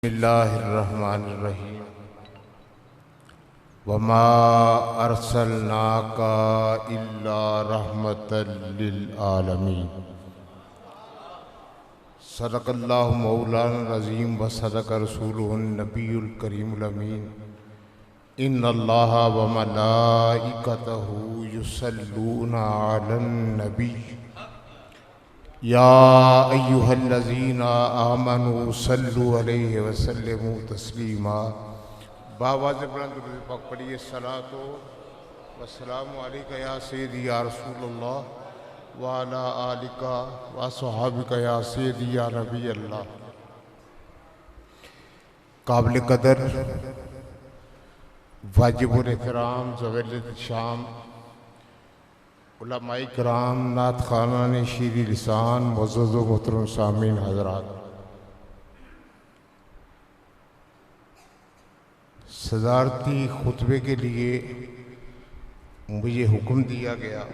बिस्मिल्लाहिर्रहमानिर्रहीम वमा अरसलनाका इल्ला रहमतल लिल आलमीन। सदक़ल्लाहु मौलाना अज़ीम व सदक़ रसूलुहुन नबियुल करीमुल अमीन। इन्नल्लाहा व मलाइकतहु युसल्लूना अलन नबी या अय्युहल्लज़ीना आमनू सल्लु अलैहि वसल्लिमू तस्लीमा। बावाज़ बुलंद पाक पढ़िए सलातो वस्सलामु अलैका या सय्यदी या रसूलल्लाह व अला आलिका व अस्हाबिका या सय्यदी या नबी अल्लाह। काबिल कदर वाजिबुल एहतराम ज़वेल शाम उलमाए किराम नात खानान शीरी लिसान मुअज़्ज़ज़ व मोहतरम सामीन हज़रात, सदारती खुतबे के लिए मुझे हुक्म दिया गया।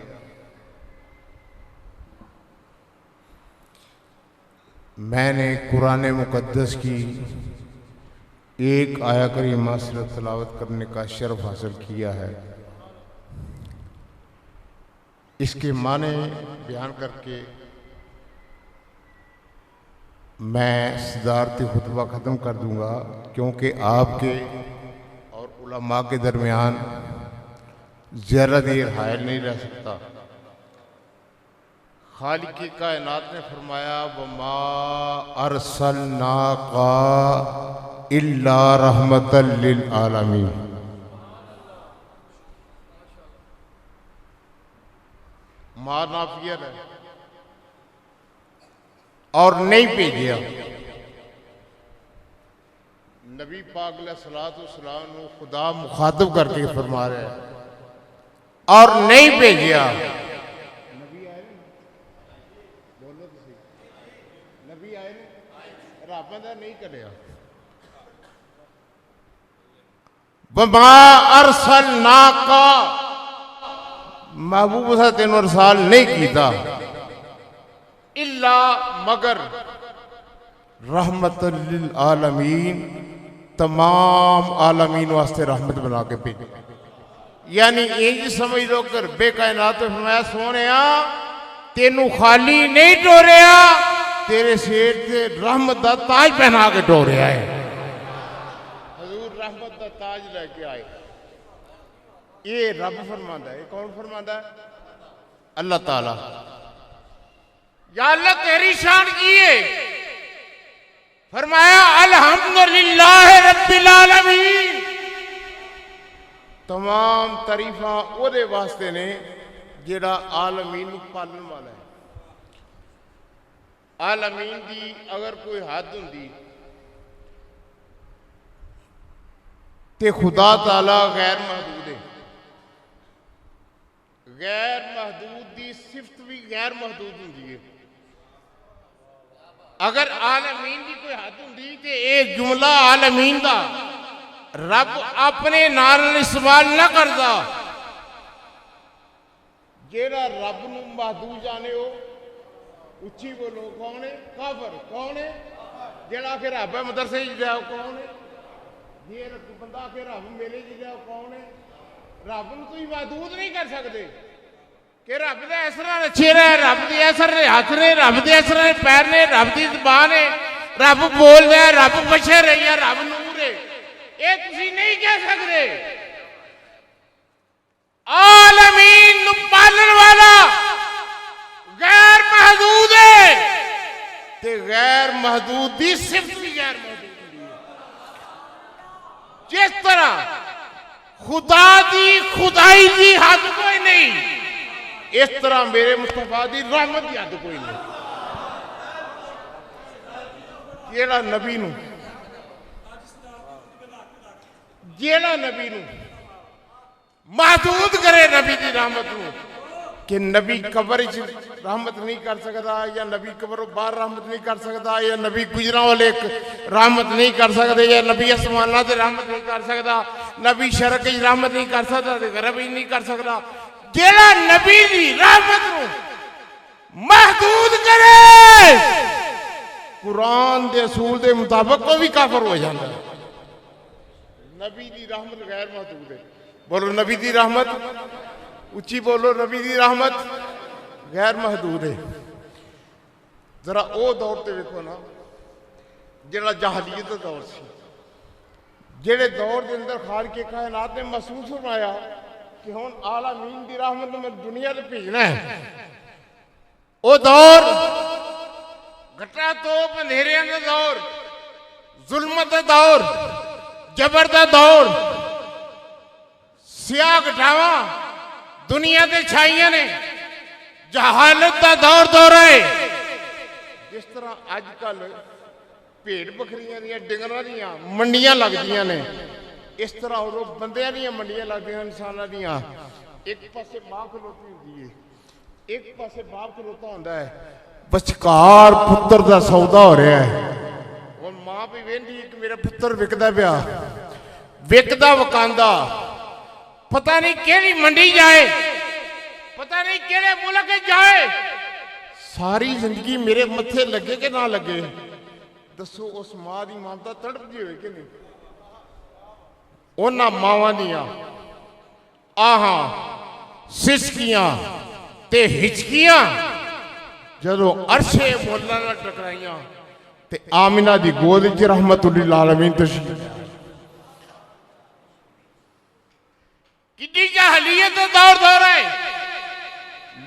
मैंने कुरान मुक़द्दस की एक आया करीमा से तिलावत करने का शर्फ हासिल किया है। इसके माने बयान करके मैं सदारती खुतबा ख़त्म कर दूंगा, क्योंकि आपके और उलमा के दरमियान ज़रा देर हायल नहीं रह सकता। खालिक़े कायनात ने फरमाया वमा अरसलनाका इल्ला रहमतल लिल आलमीन। नाफियत है और नहीं भेजिया। नबी पाक अलैहिस्सलाम को खुदा मुखातब करके फरमा रहे हैं और नहीं भेजिया। नबी आए बोलो तो सही, नबी आए रब दा नहीं करिया। वमा अरसलनाका महबूब सा तेन अरसाल नहीं किया इल्ला मगर रहमतल लिल आलमीन, तमाम आलमीन वास्ते रहमत बना के भेजे। यानी इंज समझ लो कि रब्बे कायनात ने फरमाया सोने तेनू खाली नहीं टोरिया, तेरे सेठ से रहमत दा ताज पहना के टोरिया है। हजूर रहमत दा ताज लेके आए। ये रब फरमांदा है। कौन फरमांदा है? अल्लाह ताला। या अल्लाह तेरी शान की है। फरमाया अल्हम्दुलिल्लाह रब्बिल आलमीन। तमाम तारीफा ओदे वास्ते ने जेड़ा आलमीन नू पालन वाला है। आलमीन दी अगर कोई हद हुंदी ते खुदा ताला गैर महदूद है। गैर महदूद की सिफत भी गैर महदूद होंगी है। अगर आलमीन की कोई हद होंगी तो यह जुमला आलमीन का रब अपने नाल इस्तेमाल न करता। जेड़ा रब नू महदूद जाने हो उच्ची बोलो कौन है? काफर। कौन है? जेड़ा के रब है मदरसे जाओ कौन है? जे बंदा के रब मेले जाओ कौन है? रब नू तुसीं महदूद नहीं कर सकते कि रब दे इस तरह चेहरा है, रब दे इस तरह हाथ ने, रब दे इस तरह पैर ने, रब की ज़बान है, रब बोलदा है, रब बशर है या रब नूर है। ये तुसीं नहीं कह सकते। आलमीन नू पालन वाला गैर महदूद है ते गैर महदूद की सिफत भी गैर महदूद है। जिस तरह खुदा दी खुदाई की हद कोई नहीं, इस तरह मेरे मुस्तफा दी रहमत की हद कोई नहीं। जेड़ा नबी नू महदूद करे नबी की रहमत नू कि नबी कबर रहमत नहीं कर सकता, या नबी कबर बाहर रहमत नहीं कर सकता, या नबी गुजरा वाले रहमत नहीं कर सकते, या नबी आसमाना से रहमत नहीं कर सकता, नबी शरक रहमत नहीं कर सकता, गरब ही नहीं कर सकता। जेड़ा नबी की रहमत नू महदूद करे कुरान के असूल के मुताबिक वो भी काफर हो जाता है। नबी की रहमत गैर महदूद है। बोलो नबी की रहमत, उच्ची बोलो, नबी की रहमत गैर महदूद है। जरा वो दौर से वेखो ना जरा जहालियत का दौर से, जेड़े दौर के अंदर खाल के कायनात ने महसूस फरमाया कि हुण आलमीन की रहमत में दुनिया से भेजना है। वो दौर घटा तोप अंधेरिया का दौर, जुल्मत का दौर, जबर का दौर, सियाह घटावा दुनिया के छाइया ने, जहालत का दौर दौरा है। जिस तरह अजकल भेड़ बकरियां दियां डंगरां दियां मंडियां लगदियां ने, इस तरह उदों बंदियां दियां मंडियां लगदियां इंसानां दियां। एक पासे मां खलोती होंदी है, एक पासे बाप खलोता होंदा है, विचकार पुत्र का सौदा हो रहा है। हुण मां भी वेंदी कि मेरा पुत्र विकदा पिया, विकदा वकांदा, पता नहीं केड़ी मंडी जाए, पता नहीं केड़े मुल्क जाए, सारी जिंदगी मेरे मत्थे लगे कि ना लगे। दसो उस मां की ममता तड़पदी होए कि नहीं? उन्हां मावां दियां आहां सिसकियां ते हिचकियां जदों अरशे मुल्लां नाल टकराइयां ते आमिना दी गोद विच रहमतुल आलमीन तशरीफ। कितनी जहालियत का दौर दौर है।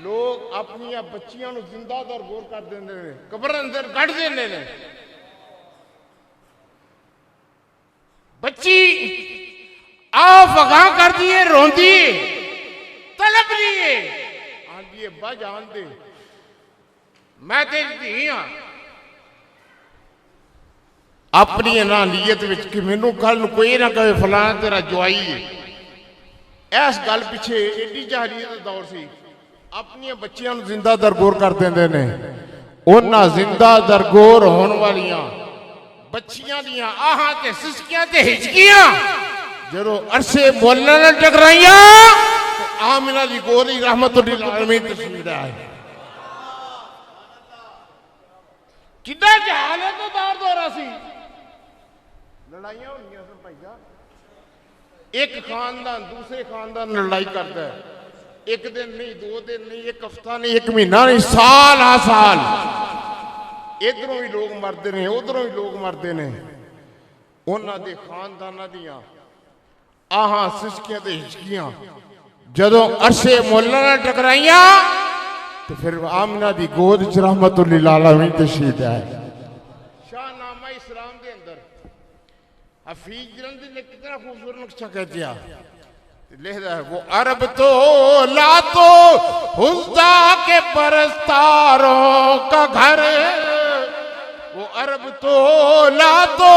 लोग अपनी बच्चियों को जिंदा दरगोर कर देंगे ने, कब्र अंदर कढ़ देंगे ने। बच्ची आप अगां कर दिए, रोंदी है, तलब लिए आंदी है बा जान दे, मैं तेरी धी हाँ। अपनी ना नीयत विच कि मैनू कल कोई ना कहे फलाना तेरा जवाई है। इस गल पिछे एडी जहालियत का दौर सी। अपनी बच्चियों को जिंदा दरगोर कर देंगे ने। उन्हां जिंदा दरगोर होने वालियां बच्चियां दियां आहां ते सिसकियां ते हिचकियां जदों अरशे मुल्लां नाल टकराइयां ते आमिना दी गोद दी रहमतुल आलमीन तशरीफ आए। कितना जहालत का दौर दौरा सी। लड़ाइयां होंदियां सन भाईया, एक खानदान दूसरे खानदान लड़ाई करता है, एक दिन नहीं, दो दिन नहीं, एक हफ्ता नहीं, एक महीना नहीं, साल आ साल। इधरों भी लोग मरते हैं, उधरों भी लोग मरते हैं। उन्होंने खानदाना दियां आहां सिसकियां ते हिचकियां जदों अरशे मुल्लां नाल टकराइयां तो फिर आमिना दी गोद च रहमतुल आलमीन तशरीफ आए। शाहनामा इस्लाम के अंदर हफीज जलंधी ने कितना खूबसूरत नक्शा कह दिया, लिखता है वो अरब तो लातो हुज्जा के परस्तारों का घर, वो अरब तो लातो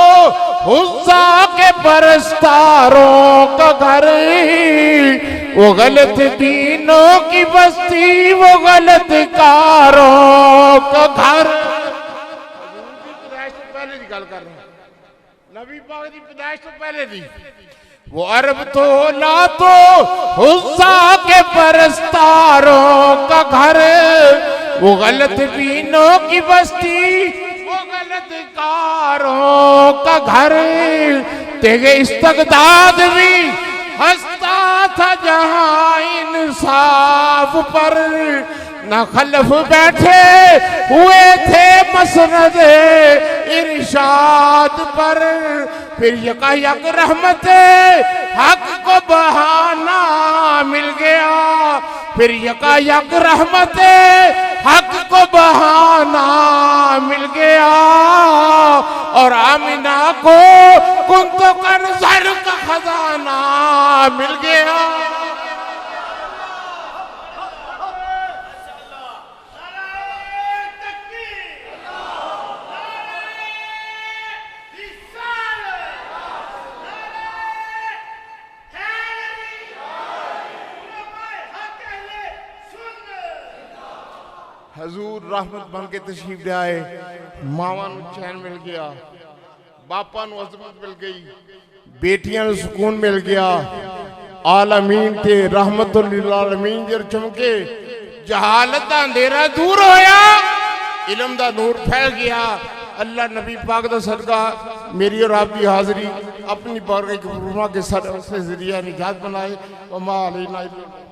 हुज्जा के परस्तारों का घर, वो गलत दीनों की बस्ती, वो गलत कारों का घर। पैदाइश तो पहले की गल कर रहा हूं, नबी पाक की पैदाइश तो पहले दी। वो अरब तो लातो हुज्जा के परस्तारों का घर, वो गलत बीनों की बस्ती, वो गलत कारों का घर। तेरे इस्तगदाद भी हंसता था जहां इंसाफ पर, न खलफ बैठे हुए थे मसनद इरशाद पर। फिर यकायक रहमत हक को बहाना मिल गया, फिर यकायक रहमत हक को बहाना मिल गया, और आमिना को कुंतो कर्ज़र का खजाना मिल गया। हजूर रहमत बन के तशरीफ ले आए। मावां नूं चैन मिल गया, बापा नूं अज़मत मिल गई, बेटियां नूं सुकून मिल गया। आलमीन ते रहमतुल आलमीन जर चमके, जहालत दा अंधेरा दूर होया, इल्म दा नूर फैल गया, अल्लाह नबी पाक का सदका मेरी और आपकी हाज़री अपनी बारगाह के जरिया निजात बनाए। वमा अलैना इल्ला